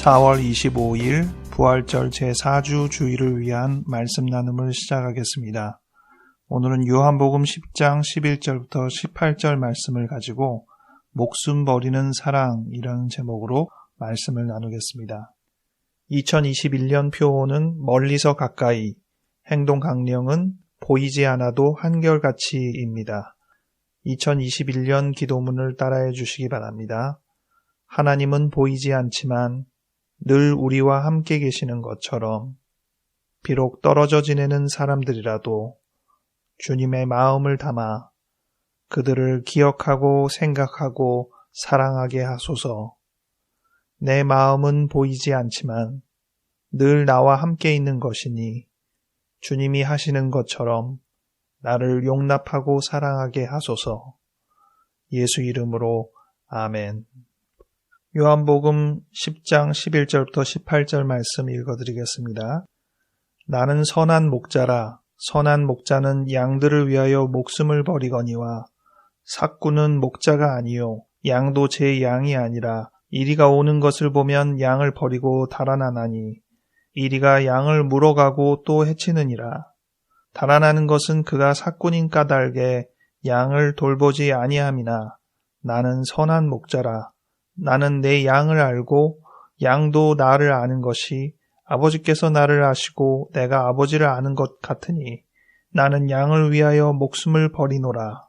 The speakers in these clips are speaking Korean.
4월 25일 부활절 제4주 주일을 위한 말씀 나눔을 시작하겠습니다. 오늘은 요한복음 10장 11절부터 18절 말씀을 가지고 목숨 버리는 사랑이라는 제목으로 말씀을 나누겠습니다. 2021년 표어는 멀리서 가까이, 행동 강령은 보이지 않아도 한결같이입니다. 2021년 기도문을 따라해 주시기 바랍니다. 하나님은 보이지 않지만 늘 우리와 함께 계시는 것처럼 비록 떨어져 지내는 사람들이라도 주님의 마음을 담아 그들을 기억하고 생각하고 사랑하게 하소서. 내 마음은 보이지 않지만 늘 나와 함께 있는 것이니 주님이 하시는 것처럼 나를 용납하고 사랑하게 하소서. 예수 이름으로 아멘. 요한복음 10장 11절부터 18절 말씀 읽어드리겠습니다. 나는 선한 목자라. 선한 목자는 양들을 위하여 목숨을 버리거니와 삭구는 목자가 아니요 양도 제 양이 아니라 이리가 오는 것을 보면 양을 버리고 달아나나니 이리가 양을 물어가고 또 해치느니라. 달아나는 것은 그가 삭군인 까닭에 양을 돌보지 아니함이나 나는 선한 목자라. 나는 내 양을 알고 양도 나를 아는 것이 아버지께서 나를 아시고 내가 아버지를 아는 것 같으니 나는 양을 위하여 목숨을 버리노라.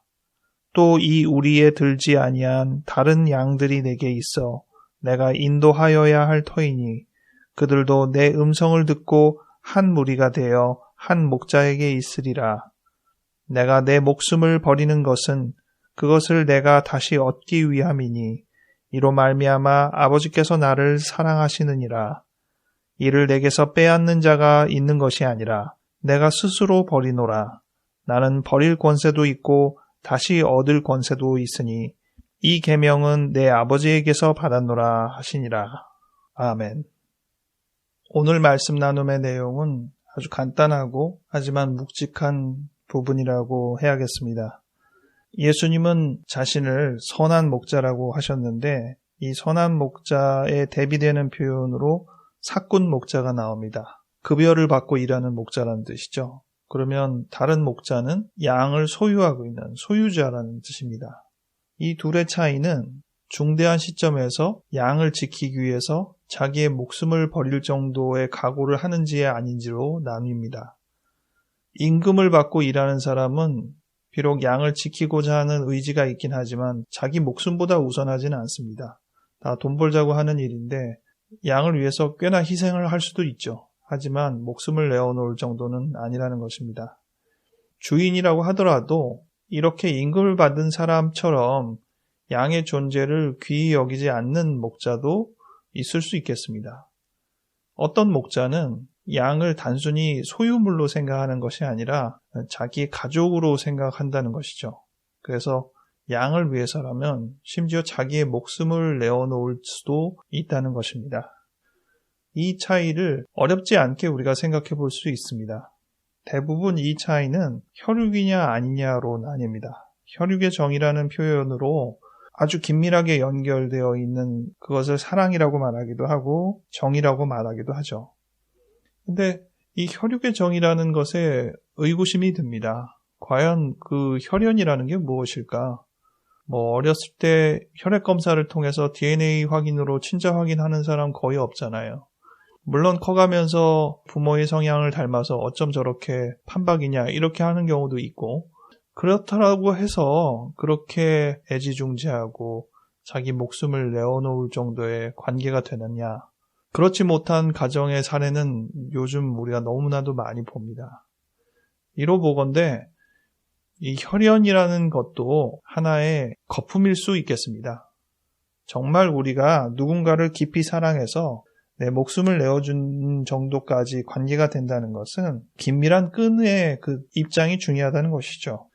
또 이 우리에 들지 아니한 다른 양들이 내게 있어 내가 인도하여야 할 터이니 그들도 내 음성을 듣고 한 무리가 되어 한 목자에게 있으리라. 내가 내 목숨을 버리는 것은 그것을 내가 다시 얻기 위함이니 이로 말미암아 아버지께서 나를 사랑하시느니라. 이를 내게서 빼앗는 자가 있는 것이 아니라 내가 스스로 버리노라. 나는 버릴 권세도 있고 다시 얻을 권세도 있으니 이 계명은 내 아버지에게서 받았노라 하시니라. 아멘. 오늘 말씀 나눔의 내용은 아주 간단하고 하지만 묵직한 부분이라고 해야겠습니다. 예수님은 자신을 선한 목자라고 하셨는데 이 선한 목자에 대비되는 표현으로 삭군 목자가 나옵니다. 급여를 받고 일하는 목자라는 뜻이죠. 그러면 다른 목자는 양을 소유하고 있는 소유자라는 뜻입니다. 이 둘의 차이는 중대한 시점에서 양을 지키기 위해서 자기의 목숨을 버릴 정도의 각오를 하는지 아닌지로 나뉩니다. 임금을 받고 일하는 사람은 비록 양을 지키고자 하는 의지가 있긴 하지만 자기 목숨보다 우선하지는 않습니다. 다 돈 벌자고 하는 일인데 양을 위해서 꽤나 희생을 할 수도 있죠. 하지만 목숨을 내어놓을 정도는 아니라는 것입니다. 주인이라고 하더라도 이렇게 임금을 받은 사람처럼 양의 존재를 귀히 여기지 않는 목자도 있을 수 있겠습니다. 어떤 목자는 양을 단순히 소유물로 생각하는 것이 아니라 자기의 가족으로 생각한다는 것이죠. 그래서 양을 위해서라면 심지어 자기의 목숨을 내어놓을 수도 있다는 것입니다. 이 차이를 어렵지 않게 우리가 생각해 볼 수 있습니다. 대부분 이 차이는 혈육이냐 아니냐로 나뉩니다. 혈육의 정이라는 표현으로 아주 긴밀하게 연결되어 있는 그것을 사랑이라고 말하기도 하고 정이라고 말하기도 하죠. 근데 이 혈육의 정이라는 것에 의구심이 듭니다. 과연 그 혈연이라는 게 무엇일까? 어렸을 때 혈액 검사를 통해서 DNA 확인으로 친자 확인하는 사람 거의 없잖아요. 물론 커가면서 부모의 성향을 닮아서 어쩜 저렇게 판박이냐 이렇게 하는 경우도 있고 그렇다고 해서 그렇게 애지중지하고 자기 목숨을 내어놓을 정도의 관계가 되느냐. 그렇지 못한 가정의 사례는 요즘 우리가 너무나도 많이 봅니다. 이로 보건대 이 혈연이라는 것도 하나의 거품일 수 있겠습니다. 정말 우리가 누군가를 깊이 사랑해서 내 목숨을 내어준 정도까지 관계가 된다는 것은 긴밀한 끈의 그 입장이 중요하다는 것이죠.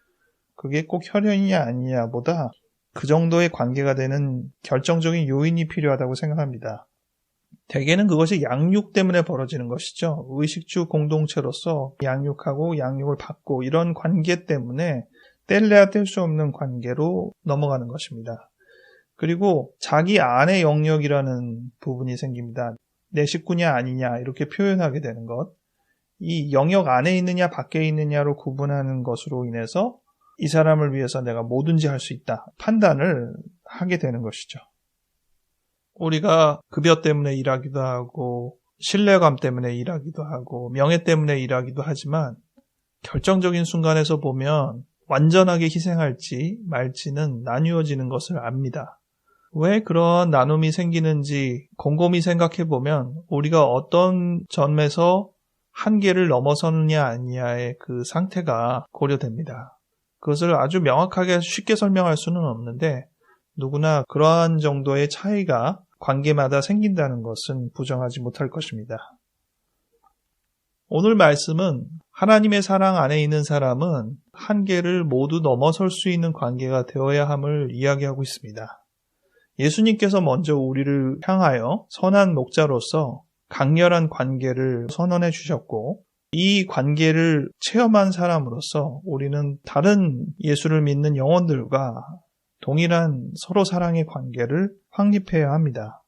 그게 꼭 혈연이냐 아니냐보다 그 정도의 관계가 되는 결정적인 요인이 필요하다고 생각합니다. 대개는 그것이 양육 때문에 벌어지는 것이죠. 의식주 공동체로서 양육하고 양육을 받고 이런 관계 때문에 뗄래야 뗄 수 없는 관계로 넘어가는 것입니다. 그리고 자기 안의 영역이라는 부분이 생깁니다. 내 식구냐 아니냐 이렇게 표현하게 되는 것, 이 영역 안에 있느냐 밖에 있느냐로 구분하는 것으로 인해서 이 사람을 위해서 내가 뭐든지 할 수 있다 판단을 하게 되는 것이죠. 우리가 급여 때문에 일하기도 하고 신뢰감 때문에 일하기도 하고 명예 때문에 일하기도 하지만 결정적인 순간에서 보면 완전하게 희생할지 말지는 나뉘어지는 것을 압니다. 왜 그런 나눔이 생기는지 곰곰이 생각해 보면 우리가 어떤 점에서 한계를 넘어서느냐 아니냐의 그 상태가 고려됩니다. 그것을 아주 명확하게 쉽게 설명할 수는 없는데 누구나 그러한 정도의 차이가 관계마다 생긴다는 것은 부정하지 못할 것입니다. 오늘 말씀은 하나님의 사랑 안에 있는 사람은 한계를 모두 넘어설 수 있는 관계가 되어야 함을 이야기하고 있습니다. 예수님께서 먼저 우리를 향하여 선한 목자로서 강렬한 관계를 선언해 주셨고 이 관계를 체험한 사람으로서 우리는 다른 예수를 믿는 영혼들과 동일한 서로 사랑의 관계를 확립해야 합니다.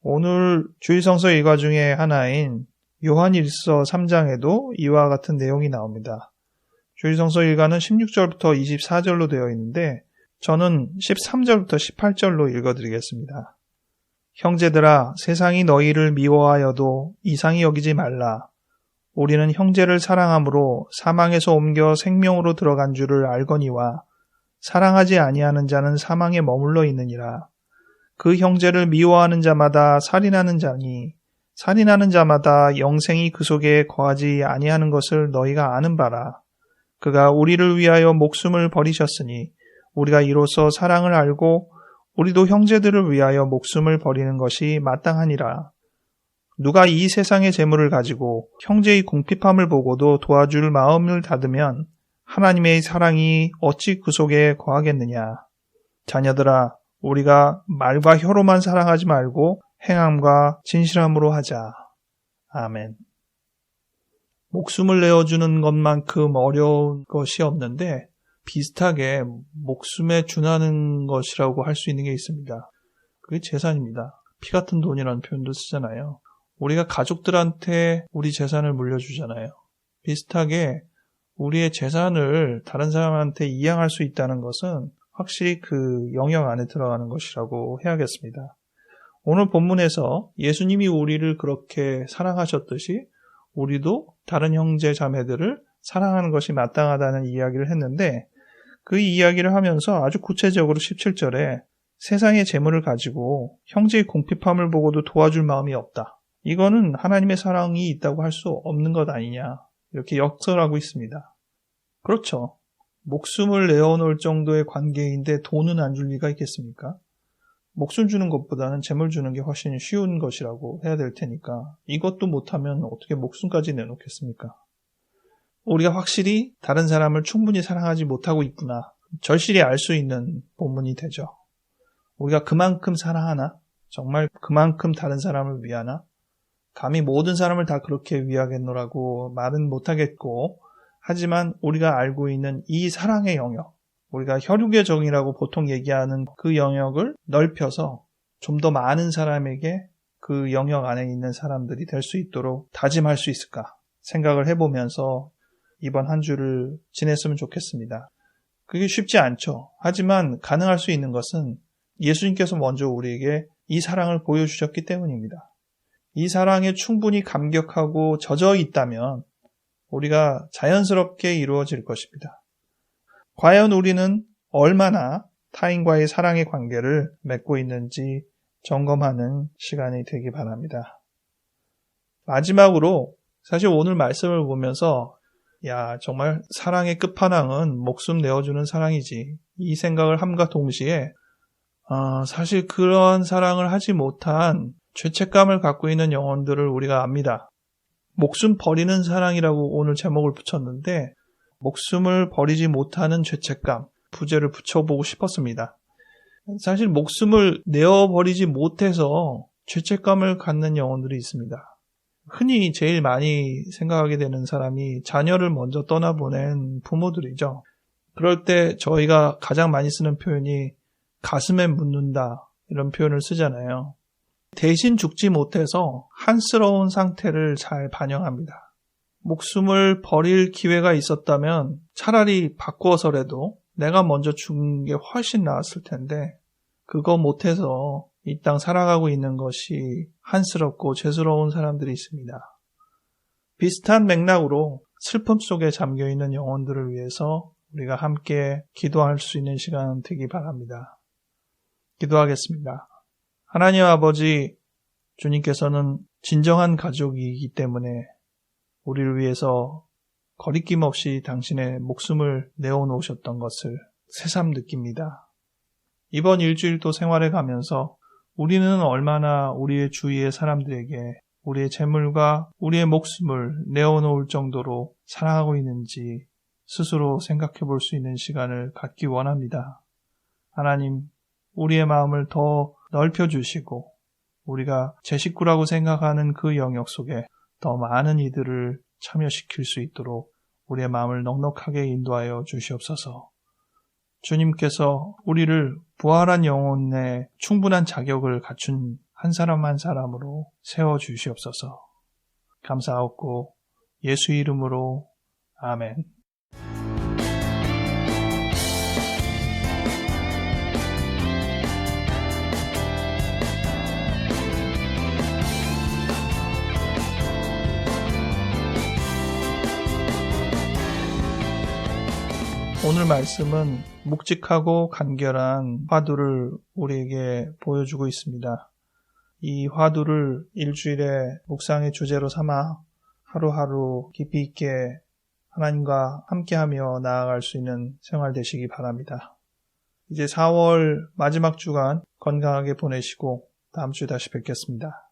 오늘 주일성서 일과 중에 하나인 요한일서 3장에도 이와 같은 내용이 나옵니다. 주일성서 일과는 16절부터 24절로 되어 있는데 저는 13절부터 18절로 읽어드리겠습니다. 형제들아, 세상이 너희를 미워하여도 이상히 여기지 말라. 우리는 형제를 사랑함으로 사망에서 옮겨 생명으로 들어간 줄을 알거니와 사랑하지 아니하는 자는 사망에 머물러 있느니라. 그 형제를 미워하는 자마다 살인하는 자니 살인하는 자마다 영생이 그 속에 거하지 아니하는 것을 너희가 아는 바라. 그가 우리를 위하여 목숨을 버리셨으니 우리가 이로써 사랑을 알고 우리도 형제들을 위하여 목숨을 버리는 것이 마땅하니라. 누가 이 세상의 재물을 가지고 형제의 궁핍함을 보고도 도와줄 마음을 닫으면 하나님의 사랑이 어찌 그 속에 거하겠느냐. 자녀들아, 우리가 말과 혀로만 사랑하지 말고 행함과 진실함으로 하자. 아멘. 목숨을 내어주는 것만큼 어려운 것이 없는데 비슷하게 목숨에 준하는 것이라고 할 수 있는 게 있습니다. 그게 재산입니다. 피 같은 돈이라는 표현도 쓰잖아요. 우리가 가족들한테 우리 재산을 물려주잖아요. 비슷하게 우리의 재산을 다른 사람한테 이양할 수 있다는 것은 확실히 그 영역 안에 들어가는 것이라고 해야겠습니다. 오늘 본문에서 예수님이 우리를 그렇게 사랑하셨듯이 우리도 다른 형제 자매들을 사랑하는 것이 마땅하다는 이야기를 했는데 그 이야기를 하면서 아주 구체적으로 17절에 세상의 재물을 가지고 형제의 궁핍함을 보고도 도와줄 마음이 없다. 이거는 하나님의 사랑이 있다고 할 수 없는 것 아니냐. 이렇게 역설하고 있습니다. 그렇죠. 목숨을 내어놓을 정도의 관계인데 돈은 안 줄 리가 있겠습니까? 목숨 주는 것보다는 재물 주는 게 훨씬 쉬운 것이라고 해야 될 테니까 이것도 못하면 어떻게 목숨까지 내놓겠습니까? 우리가 확실히 다른 사람을 충분히 사랑하지 못하고 있구나. 절실히 알 수 있는 본문이 되죠. 우리가 그만큼 사랑하나? 정말 그만큼 다른 사람을 위하나? 감히 모든 사람을 다 그렇게 위하겠노라고 말은 못하겠고 하지만 우리가 알고 있는 이 사랑의 영역, 우리가 혈육의 정이라고 보통 얘기하는 그 영역을 넓혀서 좀 더 많은 사람에게 그 영역 안에 있는 사람들이 될 수 있도록 다짐할 수 있을까 생각을 해보면서 이번 한 주를 지냈으면 좋겠습니다. 그게 쉽지 않죠. 하지만 가능할 수 있는 것은 예수님께서 먼저 우리에게 이 사랑을 보여주셨기 때문입니다. 이 사랑에 충분히 감격하고 젖어 있다면 우리가 자연스럽게 이루어질 것입니다. 과연 우리는 얼마나 타인과의 사랑의 관계를 맺고 있는지 점검하는 시간이 되기 바랍니다. 마지막으로 사실 오늘 말씀을 보면서 정말 사랑의 끝판왕은 목숨 내어주는 사랑이지 이 생각을 함과 동시에 사실 그런 사랑을 하지 못한 죄책감을 갖고 있는 영혼들을 우리가 압니다. 목숨 버리는 사랑이라고 오늘 제목을 붙였는데 목숨을 버리지 못하는 죄책감, 부제를 붙여보고 싶었습니다. 사실 목숨을 내어버리지 못해서 죄책감을 갖는 영혼들이 있습니다. 흔히 제일 많이 생각하게 되는 사람이 자녀를 먼저 떠나보낸 부모들이죠. 그럴 때 저희가 가장 많이 쓰는 표현이 가슴에 묻는다 이런 표현을 쓰잖아요. 대신 죽지 못해서 한스러운 상태를 잘 반영합니다. 목숨을 버릴 기회가 있었다면 차라리 바꾸어서라도 내가 먼저 죽는 게 훨씬 나았을 텐데 그거 못해서 이 땅 살아가고 있는 것이 한스럽고 죄스러운 사람들이 있습니다. 비슷한 맥락으로 슬픔 속에 잠겨있는 영혼들을 위해서 우리가 함께 기도할 수 있는 시간 되기 바랍니다. 기도하겠습니다. 하나님 아버지, 주님께서는 진정한 가족이기 때문에 우리를 위해서 거리낌 없이 당신의 목숨을 내어놓으셨던 것을 새삼 느낍니다. 이번 일주일도 생활해 가면서 우리는 얼마나 우리의 주위의 사람들에게 우리의 재물과 우리의 목숨을 내어놓을 정도로 사랑하고 있는지 스스로 생각해 볼 수 있는 시간을 갖기 원합니다. 하나님, 우리의 마음을 더 넓혀주시고 우리가 제 식구라고 생각하는 그 영역 속에 더 많은 이들을 참여시킬 수 있도록 우리의 마음을 넉넉하게 인도하여 주시옵소서. 주님께서 우리를 부활한 영혼에 충분한 자격을 갖춘 한 사람 한 사람으로 세워주시옵소서. 감사하옵고 예수 이름으로 아멘. 오늘 말씀은 묵직하고 간결한 화두를 우리에게 보여주고 있습니다. 이 화두를 일주일의 묵상의 주제로 삼아 하루하루 깊이 있게 하나님과 함께하며 나아갈 수 있는 생활 되시기 바랍니다. 이제 4월 마지막 주간 건강하게 보내시고 다음 주에 다시 뵙겠습니다.